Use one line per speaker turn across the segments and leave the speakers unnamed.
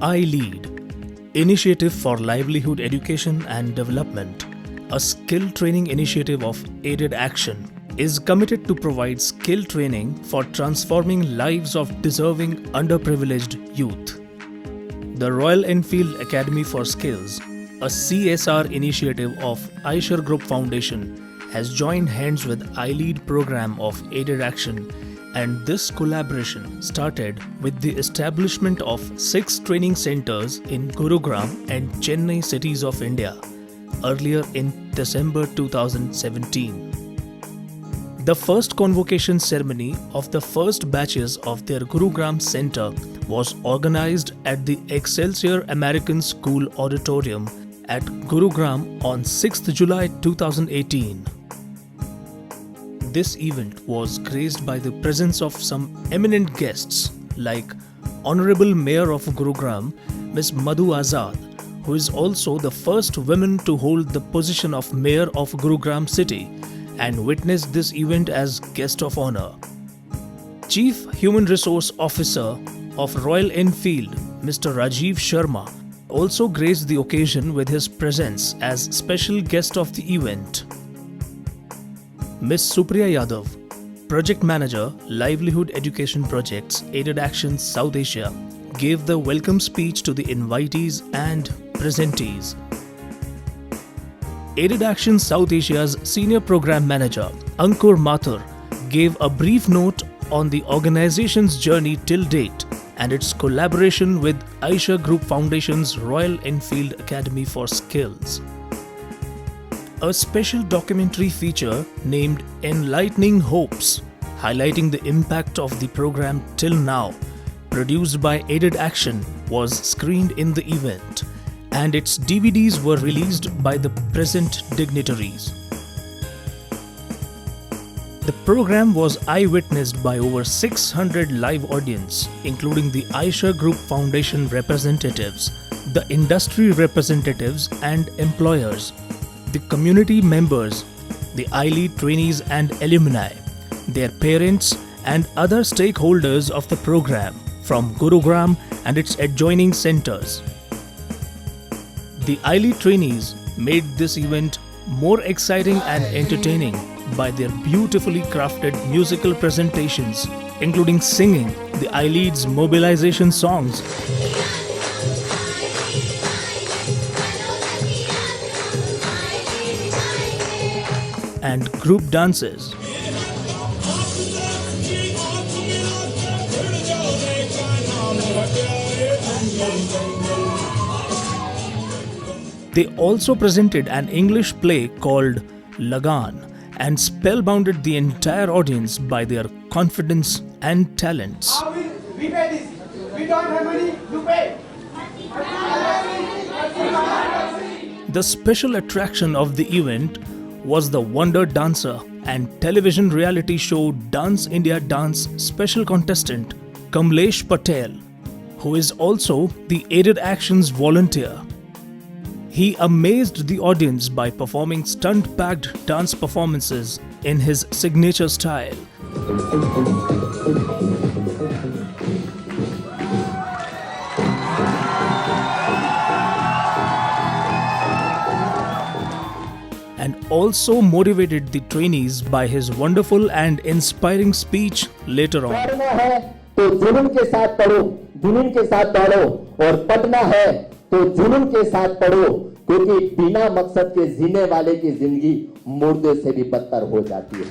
iLead, Initiative for Livelihood Education and Development, a skill training initiative of Aided Action, is committed to provide skill training for transforming lives of deserving underprivileged youth. The Royal Enfield Academy for Skills, a CSR initiative of Eicher Group Foundation, has joined hands with iLead program of Aided Action, and this collaboration started with the establishment of 6 training centers in Gurugram and Chennai cities of India earlier in December 2017. The first convocation ceremony of the first batches of their Gurugram center was organized at the Excelsior American School Auditorium at Gurugram on 6th July 2018. This event was graced by the presence of some eminent guests like Honorable Mayor of Gurugram, Ms. Madhu Azad, who is also the first woman to hold the position of Mayor of Gurugram city and witnessed this event as guest of honor. Chief Human Resource Officer of Royal Enfield, Mr. Rajiv Sharma, also graced the occasion with his presence as special guest of the event. Ms. Supriya Yadav, Project Manager, Livelihood Education Projects, Aided Action South Asia, gave the welcome speech to the invitees and presentees. Aided Action South Asia's Senior Program Manager, Ankur Mathur, gave a brief note on the organization's journey till date and its collaboration with Eicher Group Foundation's Royal Enfield Academy for Skills. A special documentary feature named Enlightening Hopes, highlighting the impact of the program till now, produced by Aided Action, was screened in the event, and its DVDs were released by the present dignitaries. The program was eyewitnessed by over 600 live audience, including the Eicher Group Foundation representatives, the industry representatives and employers, the community members, the iLead trainees and alumni, their parents and other stakeholders of the program from Gurugram and its adjoining centers. The iLead trainees made this event more exciting and entertaining by their beautifully crafted musical presentations, including singing the iLead's mobilization songs and group dances. They also presented an English play called Lagan and spellbounded the entire audience by their confidence and talents.
We pay this. We don't have money, you pay.
The special attraction of the event was the Wonder Dancer and television reality show Dance India Dance special contestant Kamlesh Patel, who is also the Aided Action's volunteer. He amazed the audience by performing stunt-packed dance performances in his signature style. And also motivated the trainees by his wonderful and inspiring speech later on.
तो जुनून के साथ पढ़ो, जुनून के साथ दौड़ो, और पढ़ना है तो जुनून के साथ पढ़ो, क्योंकि बिना मकसद के जीने वाले की जिंदगी मुर्दे से भी बदतर हो जाती है।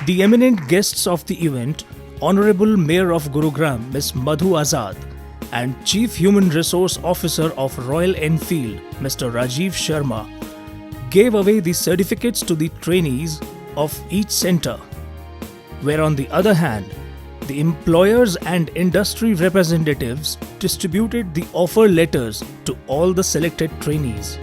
The eminent guests of the event, Honorable Mayor of Gurugram, Ms. Madhu Azad, and Chief Human Resource Officer of Royal Enfield, Mr. Rajiv Sharma, gave away the certificates to the trainees of each center, where on the other hand, the employers and industry representatives distributed the offer letters to all the selected trainees.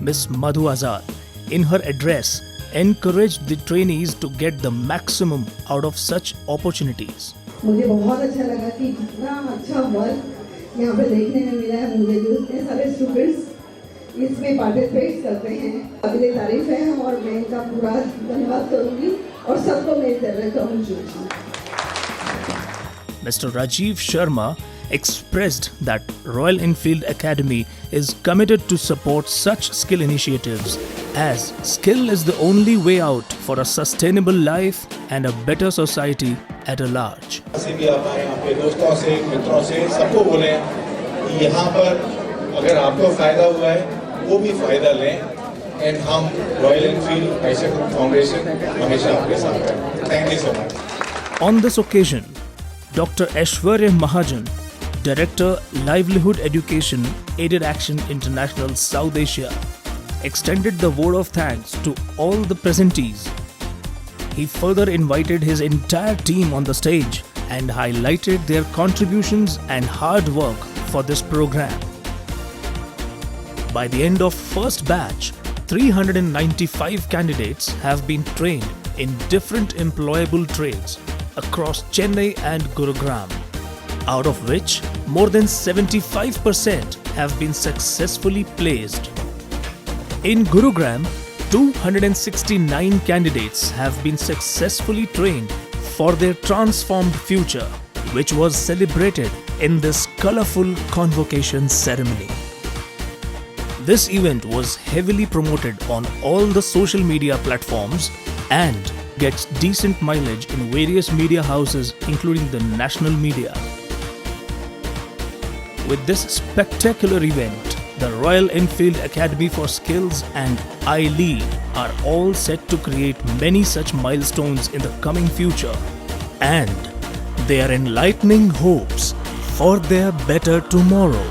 Ms. Madhu Azad, in her address, encouraged the trainees to get the maximum out of such opportunities.
मुझे बहुत अच्छा लगा कि इतना अच्छा work यहाँ पे देखने में मिला है मुझे, जो इतने सारे स्टूडेंट्स इसमें पार्टिसिपेट करते हैं, काबिले तारीफ है और मैं इनका पूरा धन्यवाद करूँगी और सबको मेरी तरफ कहूँगी।
Mr. Rajiv Sharma expressed that Royal Enfield Academy is committed to support such skill initiatives, as skill is the only way out for a sustainable life and a better society at a large.
से भी आप आए, आपके दोस्तों से, मित्रों से, सबको बोलें कि यहाँ पर अगर आपको फ़ायदा हुआ है वो भी फ़ायदा लें एंड हम रॉयल एनफील्ड ऐसे फाउंडेशन हमेशा आपके साथ हैं। Thank you so much.
On this occasion, Dr. Aishwarya Mahajan, Director Livelihood Education Aided Action International South Asia, extended the vote of thanks to all the presentees. He further invited his entire team on the stage and highlighted their contributions and hard work for this program. By the end of first batch, 395 candidates have been trained in different employable trades across Chennai and Gurugram, out of which more than 75% have been successfully placed. In Gurugram, 269 candidates have been successfully trained for their transformed future, which was celebrated in this colorful convocation ceremony. This event was heavily promoted on all the social media platforms and gets decent mileage in various media houses, including the national media. With this spectacular event, the Royal Enfield Academy for Skills and iLead are all set to create many such milestones in the coming future, and they are enlightening hopes for their better tomorrow.